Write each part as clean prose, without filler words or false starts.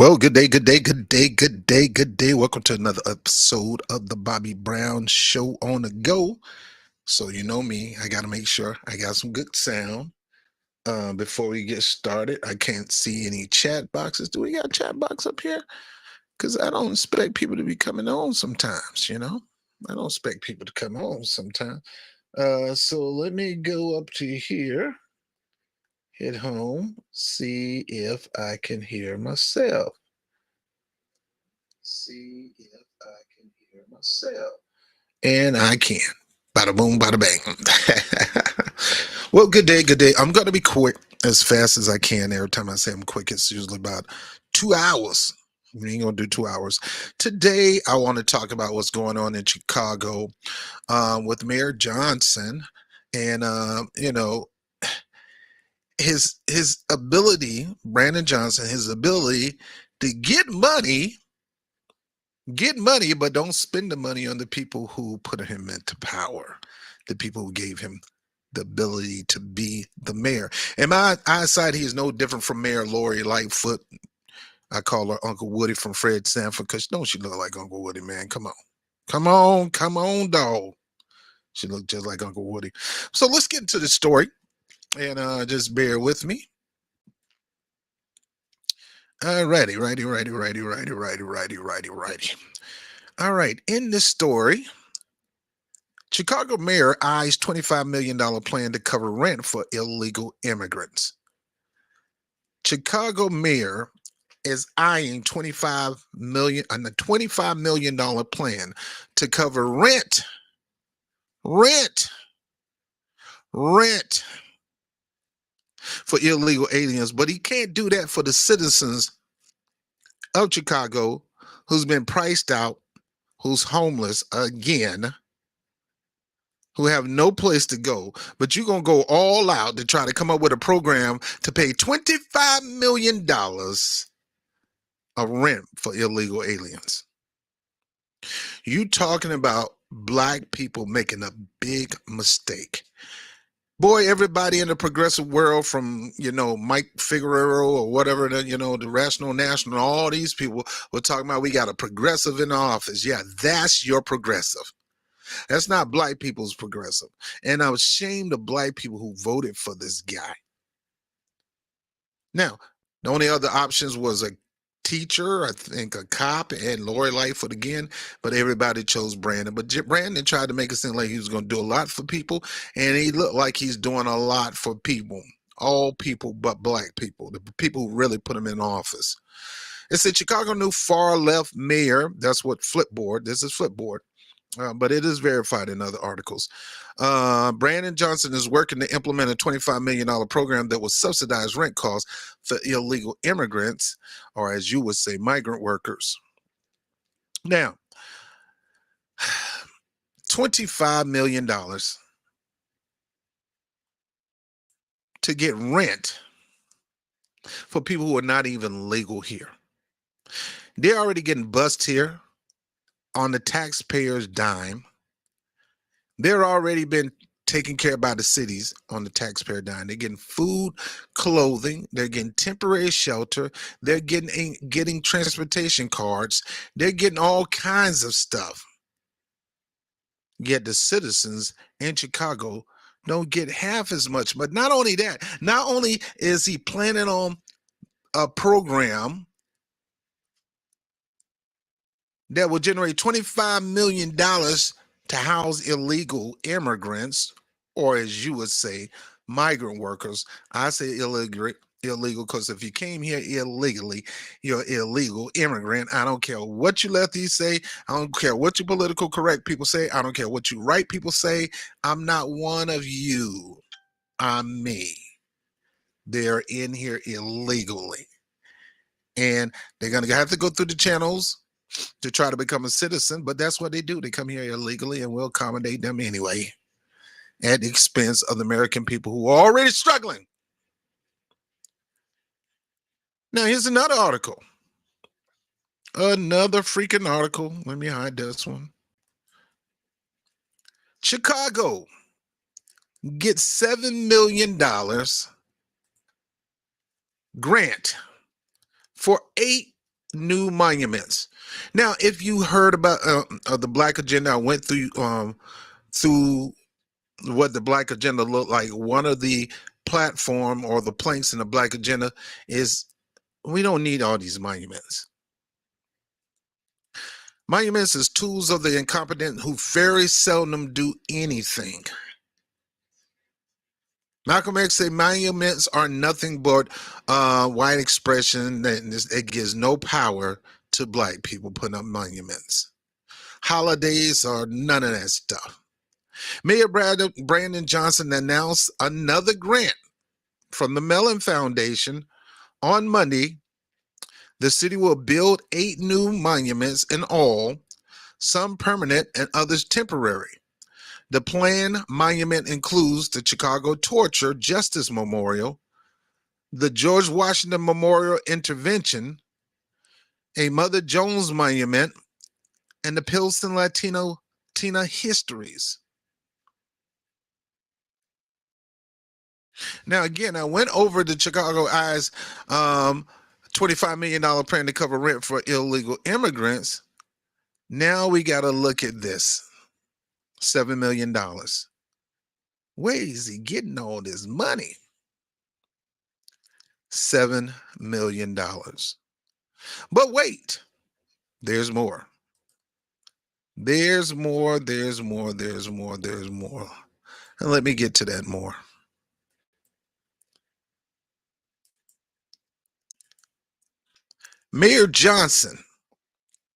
Well, good day, good day, good day, good day, good day. Welcome to another episode of the Bobby Brown Show on the go. So you know me, I got to make sure I got some good sound. Before we get started, I can't see any chat boxes. Do we got a chat box up here? Because I don't expect people to be coming on sometimes. I don't expect people to come on sometimes. So let me go up to here, hit home, see if I can hear myself. See if I can hear myself. And I can. Bada boom, bada bang. Well, good day, good day. I'm going to be quick as fast as I can. Every time I say I'm quick, it's usually about 2 hours. We ain't going to do 2 hours. Today, I want to talk about what's going on in Chicago with Mayor Johnson and, his ability, Brandon Johnson, his ability to get money, but don't spend the money on the people who put him into power, the people who gave him the ability to be the mayor. In my eyesight, he is no different from Mayor Lori Lightfoot. I call her Uncle Woody from Fred Sanford because don't she look like Uncle Woody, man? Come on. Come on, dog. She looked just like Uncle Woody. So let's get into the story and just bear with me. Righty. All right, in this story, Chicago mayor eyes $25 million plan to cover rent for illegal immigrants. Chicago mayor is eyeing $25 million plan to cover rent, rent for illegal aliens, but he can't do that for the citizens of Chicago who's been priced out, who's homeless again, who have no place to go, but you're going to go all out to try to come up with a program to pay $25 million of rent for illegal aliens. You talking about black people making a big mistake. Boy, everybody in the progressive world from, Mike Figueroa or whatever, the Rational National, all these people were talking about we got a progressive in the office. Yeah, that's your progressive. That's not black people's progressive. And I was ashamed of black people who voted for this guy. Now, the only other options was a teacher, I think a cop, and Lori Lightfoot again, but everybody chose Brandon. But Brandon tried to make it seem like he was going to do a lot for people, and he looked like he's doing a lot for people. All people but black people, the people who really put him in office. It's a Chicago new far left mayor. That's what Flipboard. This is Flipboard. But it is verified in other articles. Brandon Johnson is working to implement a $25 million program that will subsidize rent costs for illegal immigrants, or as you would say, migrant workers. Now, $25 million to get rent for people who are not even legal here. They're already getting bussed here on the taxpayer's dime. They're already been taken care of by the cities on the taxpayer dime. They're getting food, clothing. They're getting temporary shelter. They're getting transportation cards. They're getting all kinds of stuff. Yet the citizens in Chicago don't get half as much. But not only that, not only is he planning on a program that will generate $25 million to house illegal immigrants, or as you would say, migrant workers. I say illegal because if you came here illegally, you're an illegal immigrant. I don't care what you lefties say. I don't care what you political correct people say. I don't care what you right people say. I'm not one of you. I'm me. They're in here illegally. And they're going to have to go through the channels to try to become a citizen, but that's what they do. They come here illegally and we'll accommodate them anyway at the expense of the American people who are already struggling. Now, here's another article. Another freaking article. Let me hide this one. Chicago gets $7 million grant for 8 new monuments. Now, if you heard about the Black Agenda, I went through what the Black Agenda looked like. One of the platform or the planks in the Black Agenda is we don't need all these monuments. Monuments is tools of the incompetent who very seldom do anything. Malcolm X said monuments are nothing but white expression that it gives no power to black people putting up monuments. Holidays are none of that stuff. Mayor Brandon Johnson announced another grant from the Mellon Foundation on Monday. The city will build 8 new monuments in all, some permanent and others temporary. The planned monument includes the Chicago Torture Justice Memorial, the George Washington Memorial Intervention, a Mother Jones Monument, and the Pilsen Latina Histories. Now, again, I went over the Chicago Eye's $25 million plan to cover rent for illegal immigrants. Now we got to look at this $7 million. Where is he getting all this money? $7 million. But wait, there's more. There's more. And let me get to that more. Mayor Johnson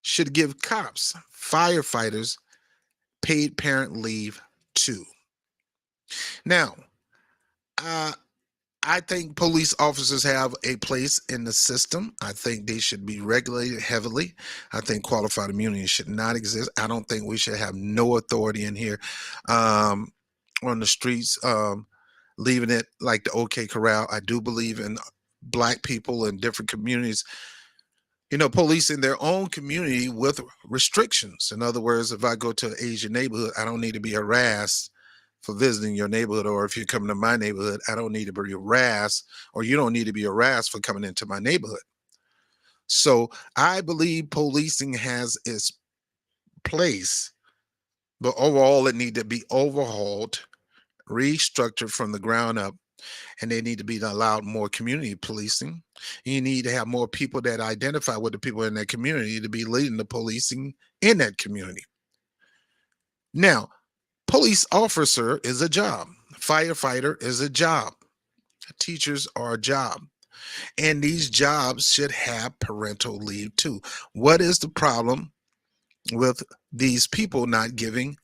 should give cops, firefighters, paid parent leave too. Now, I think police officers have a place in the system. I think they should be regulated heavily. I think qualified immunity should not exist. I don't think we should have no authority in here on the streets, leaving it like the OK Corral. I do believe in black people in different communities, policing their own community with restrictions. In other words, if I go to an Asian neighborhood, I don't need to be harassed for visiting your neighborhood, or if you're coming to my neighborhood, I don't need to be harassed, or you don't need to be harassed for coming into my neighborhood. So I believe policing has its place, but overall it needs to be overhauled, restructured from the ground up, and they need to be allowed more community policing. You need to have more people that identify with the people in that community to be leading the policing in that community. Now, police officer is a job. Firefighter is a job. Teachers are a job. And these jobs should have parental leave too. What is the problem with these people not giving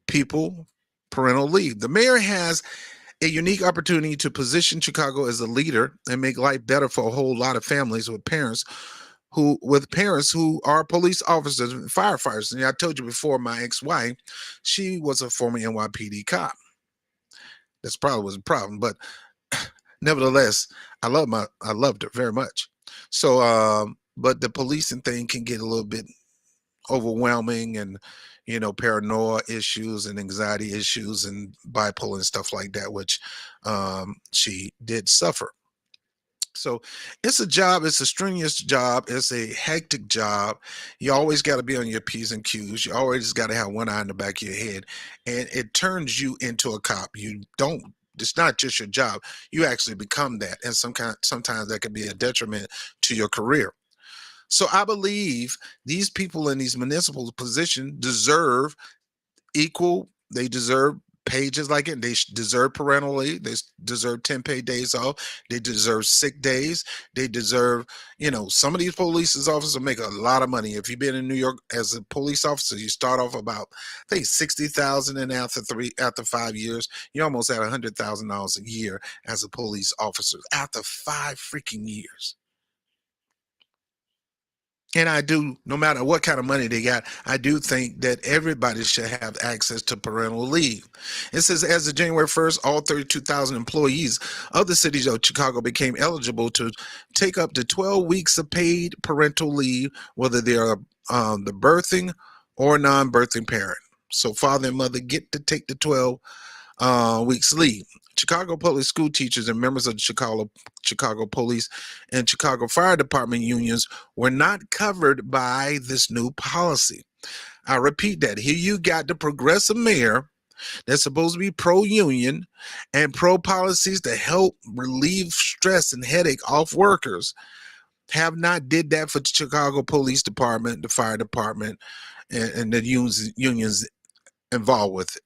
people parental leave? The mayor has a unique opportunity to position Chicago as a leader and make life better for a whole lot of families with parents who are police officers and firefighters. And I told you before, my ex-wife, she was a former NYPD cop. That's probably was a problem, but nevertheless, I loved her very much. So, but the policing thing can get a little bit overwhelming, and paranoia issues and anxiety issues and bipolar and stuff like that, which she did suffer. So it's a job. It's a strenuous job. It's a hectic job. You always got to be on your P's and Q's. You always got to have one eye in the back of your head, and it turns you into a cop. You don't. It's not just your job. You actually become that, and sometimes that can be a detriment to your career. So I believe these people in these municipal positions deserve equal. They deserve pages like it. They deserve parental leave. They deserve 10 paid days off. They deserve sick days. They deserve, some of these police officers make a lot of money. If you've been in New York as a police officer, you start off about, I think, 60,000, and after 5 years, you almost at $100,000 a year as a police officer after 5 freaking years. And I do, no matter what kind of money they got, I do think that everybody should have access to parental leave. It says, as of January 1st, all 32,000 employees of the city of Chicago became eligible to take up to 12 weeks of paid parental leave, whether they are the birthing or non-birthing parent. So father and mother get to take the 12 week's leave. Chicago public school teachers and members of the Chicago Police and Chicago Fire Department unions were not covered by this new policy. I repeat that. Here you got the progressive mayor that's supposed to be pro-union and pro-policies to help relieve stress and headache off workers, have not did that for the Chicago Police Department, the Fire Department, and the unions involved with it.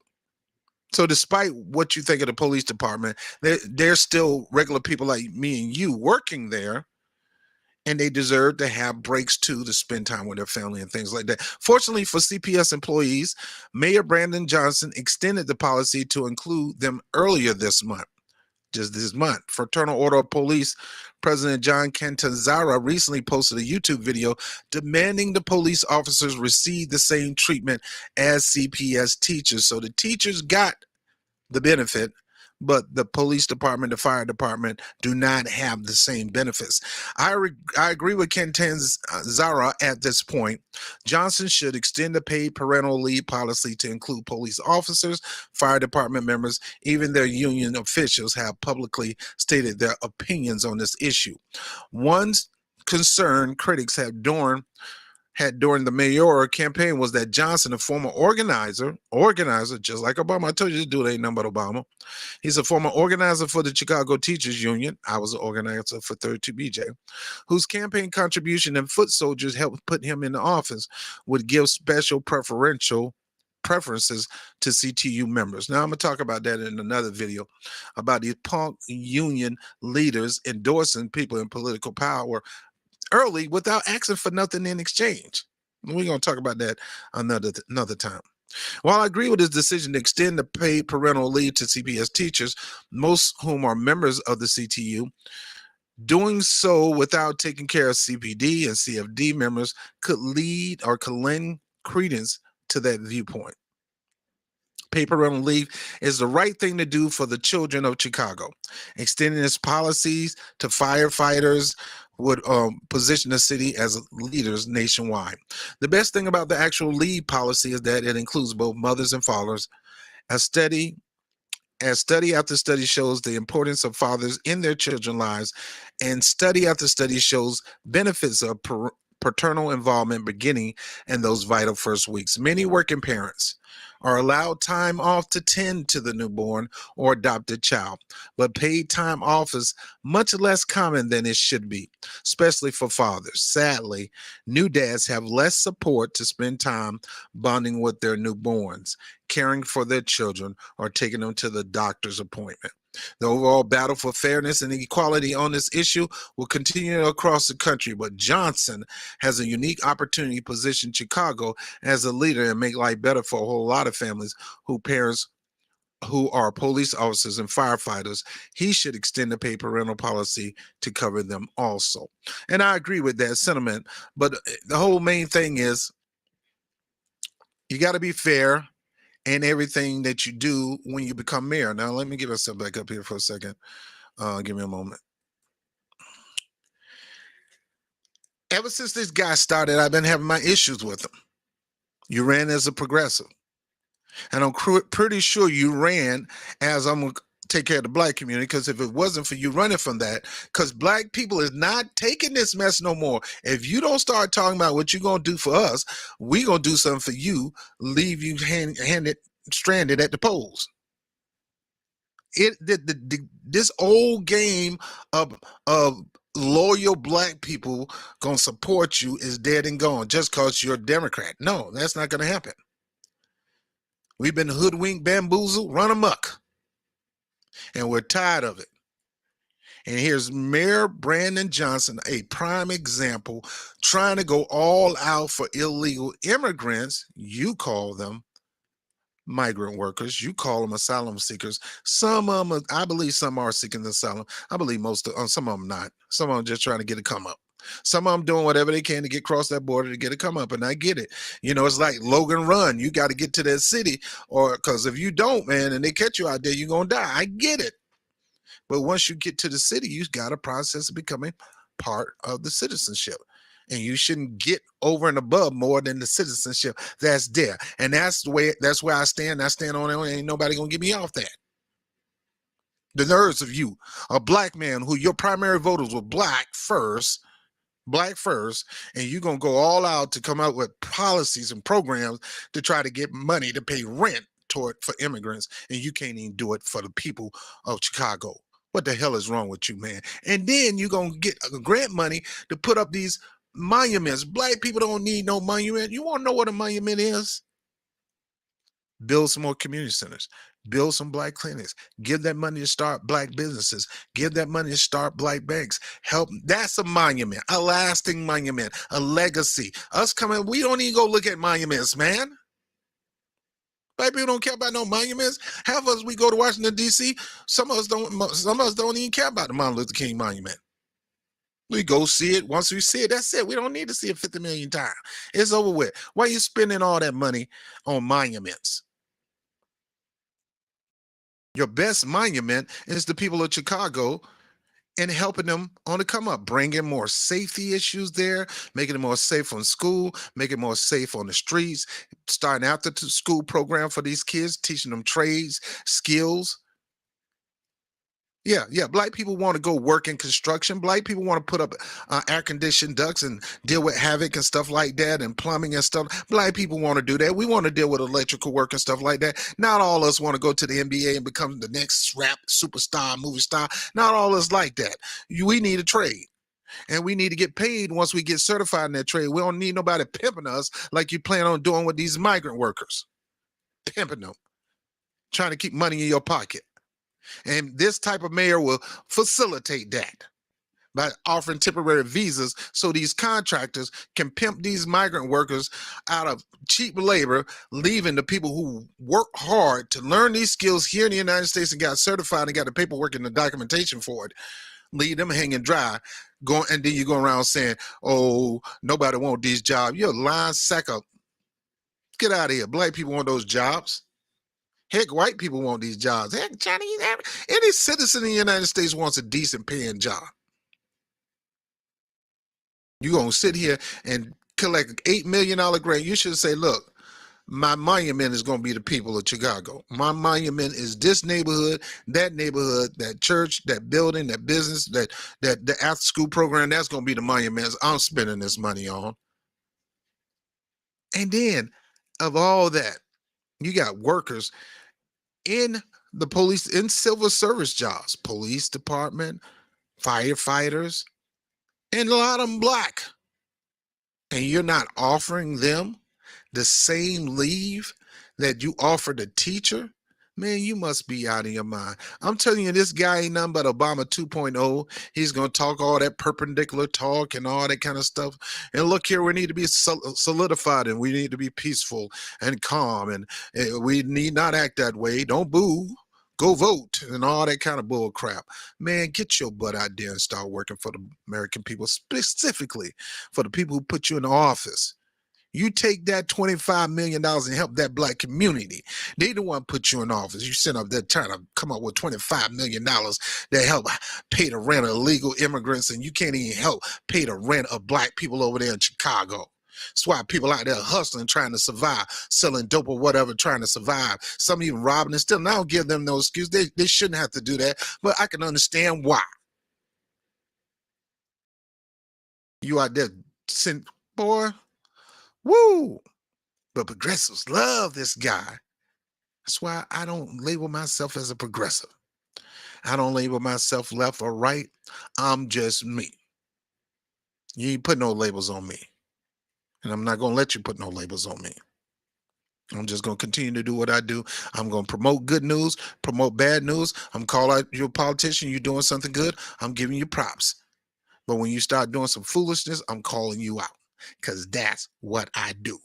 So despite what you think of the police department, there's still regular people like me and you working there, and they deserve to have breaks too, to spend time with their family and things like that. Fortunately for CPS employees, Mayor Brandon Johnson extended the policy to include them earlier this month. Just this month. Fraternal Order of Police President John Cantanzara recently posted a YouTube video demanding the police officers receive the same treatment as CPS teachers. So the teachers got the benefit, but the police department, the fire department do not have the same benefits. I agree with Cantanzara at this point. Johnson should extend the paid parental leave policy to include police officers, fire department members, even their union officials have publicly stated their opinions on this issue. One concern critics had during the mayoral campaign was that Johnson, a former organizer, just like Obama. I told you this dude ain't nothing but Obama. He's a former organizer for the Chicago Teachers Union. I was an organizer for 32BJ, whose campaign contribution and foot soldiers helped put him in the office, would give special preferences to CTU members. Now, I'm going to talk about that in another video, about these punk union leaders endorsing people in political power early without asking for nothing in exchange. We're going to talk about that another time. While I agree with his decision to extend the paid parental leave to CPS teachers, most whom are members of the CTU, doing so without taking care of CPD and CFD members could lend credence to that viewpoint. Paid parental leave is the right thing to do for the children of Chicago. Extending its policies to firefighters would position the city as leaders nationwide. The best thing about the actual leave policy is that it includes both mothers and fathers. As study after study shows the importance of fathers in their children's lives, and study after study shows benefits of paternal involvement beginning in those vital first weeks. Many working parents are allowed time off to tend to the newborn or adopted child, but paid time off is much less common than it should be, especially for fathers. Sadly, new dads have less support to spend time bonding with their newborns, caring for their children, or taking them to the doctor's appointment. The overall battle for fairness and equality on this issue will continue across the country, but Johnson has a unique opportunity to position Chicago as a leader and make life better for a whole lot of families whose parents who are police officers and firefighters. He should extend the paid parental policy to cover them also. And I agree with that sentiment, but the whole main thing is you got to be fair in everything that you do when you become mayor. Now, let me get myself back up here for a second. Give me a moment. Ever since this guy started, I've been having my issues with him. You ran as a progressive. And I'm pretty sure you ran as I'm going to take care of the black community, because if it wasn't for you running from that, because black people is not taking this mess no more. If you don't start talking about what you're going to do for us, we're going to do something for you, leave you stranded at the polls. This old game of loyal black people gonna support you is dead and gone just because you're a Democrat. No, that's not gonna happen. We've been hoodwinked, bamboozled, run amok, and we're tired of it. And here's Mayor Brandon Johnson, a prime example, trying to go all out for illegal immigrants. You call them migrant workers. You call them asylum seekers. Some of them, I believe some are seeking asylum. I believe some of them not. Some of them just trying to get a come up. Some of them doing whatever they can to get across that border to get a come up, and I get it. You know, it's like Logan Run. You got to get to that city, or because if you don't, man, and they catch you out there, you're going to die. I get it. But once you get to the city, you got a process of becoming part of the citizenship. and you shouldn't get over and above more than the citizenship that's there. And that's where I stand. I stand on it. Ain't nobody gonna get me off that. The nerves of you, a black man who your primary voters were black first, and you're gonna go all out to come out with policies and programs to try to get money to pay rent toward for immigrants, and you can't even do it for the people of Chicago. What the hell is wrong with you, man? And then you're gonna get grant money to put up these monuments. Black people don't need no monument. You want to know what a monument is? Build some more community centers, build some black clinics, give that money to start black businesses, give that money to start black banks, help. That's a monument, a lasting monument, a legacy. Us coming, we don't even go look at monuments, man. Black people don't care about no monuments. Half of us, we go to Washington, D.C., some of us don't even care about the Martin Luther King monument. We go see it. Once we see it, that's it. We don't need to see it 50 million times. It's over with. Why are you spending all that money on monuments? Your best monument is the people of Chicago and helping them on the come up, bringing more safety issues there, making it more safe on school, making it more safe on the streets, starting after school program for these kids, teaching them trades, skills. Yeah. Black people want to go work in construction. Black people want to put up air conditioned ducts and deal with havoc and stuff like that, and plumbing and stuff. Black people want to do that. We want to deal with electrical work and stuff like that. Not all of us want to go to the NBA and become the next rap superstar, movie star. Not all of us like that. We need a trade. And we need to get paid once we get certified in that trade. We don't need nobody pimping us like you plan on doing with these migrant workers. Pimping them. Trying to keep money in your pocket. And this type of mayor will facilitate that by offering temporary visas so these contractors can pimp these migrant workers out of cheap labor, leaving the people who work hard to learn these skills here in the United States and got certified and got the paperwork and the documentation for it, leave them hanging dry. And then you go around saying, oh, nobody want these jobs. You're a lying sack of, get out of here. Black people want those jobs. Heck, white people want these jobs. Heck, Chinese, any citizen in the United States wants a decent paying job. You're going to sit here and collect $8 million grant. You should say, look, my monument is going to be the people of Chicago. My monument is this neighborhood, that church, that building, that business, that the after school program. That's going to be the monuments I'm spending this money on. And then of all that, you got workers in the police, in civil service jobs, police department, firefighters, and a lot of them black. And you're not offering them the same leave that you offer the teacher. Man, you must be out of your mind. I'm telling you, this guy ain't nothing but Obama 2.0. He's going to talk all that perpendicular talk and all that kind of stuff. And look here, we need to be solidified, and we need to be peaceful and calm, and we need not act that way. Don't boo. Go vote and all that kind of bull crap. Man, get your butt out there and start working for the American people, specifically for the people who put you in the office. You take that $25 million and help that black community. They the one put you in office. You sit up there trying to come up with $25 million to help pay the rent of illegal immigrants, and you can't even help pay the rent of black people over there in Chicago. That's why people out there hustling, trying to survive, selling dope or whatever, trying to survive. Some even robbing and stealing. I don't give them no excuse. They shouldn't have to do that, but I can understand why. You out there, boy. Woo! But progressives love this guy. That's why I don't label myself as a progressive. I don't label myself left or right. I'm just me. You ain't put no labels on me. And I'm not going to let you put no labels on me. I'm just going to continue to do what I do. I'm going to promote good news, promote bad news. I'm calling out you a politician. You're doing something good. I'm giving you props. But when you start doing some foolishness, I'm calling you out, because that's what I do.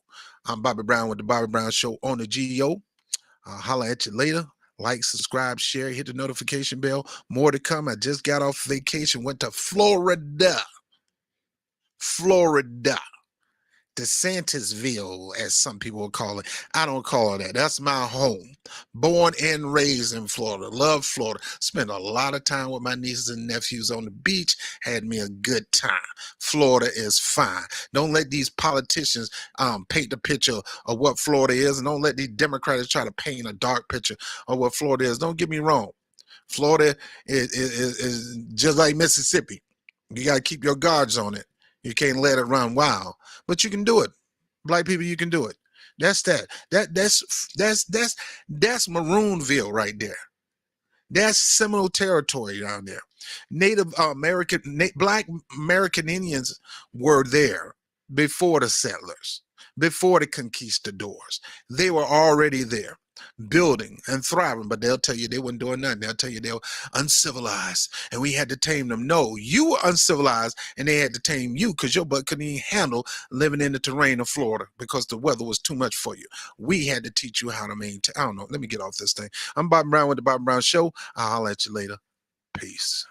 I'm Bobby Brown with the Bobby Brown Show on the GO. I'll holler at you later. Like, subscribe, share, hit the notification bell. More to come. I just got off vacation, went to Florida. DeSantisville, as some people will call it. I don't call it that. That's my home. Born and raised in Florida. Love Florida. Spent a lot of time with my nieces and nephews on the beach. Had me a good time. Florida is fine. Don't let these politicians paint the picture of what Florida is, and don't let these Democrats try to paint a dark picture of what Florida is. Don't get me wrong. Florida is just like Mississippi. You got to keep your guards on it. You can't let it run wild, but you can do it. Black people, you can do it. That's Maroonville right there. That's Seminole territory down there. Native Black American Indians were there before the settlers, before the conquistadors. They were already there, building and thriving, but they'll tell you they weren't doing nothing. They'll tell you they were uncivilized and we had to tame them. No, you were uncivilized and they had to tame you because your butt couldn't even handle living in the terrain of Florida because the weather was too much for you. We had to teach you how to maintain. I don't know. Let me get off this thing. I'm Bob Brown with the Bob Brown Show. I'll holler at you later. Peace.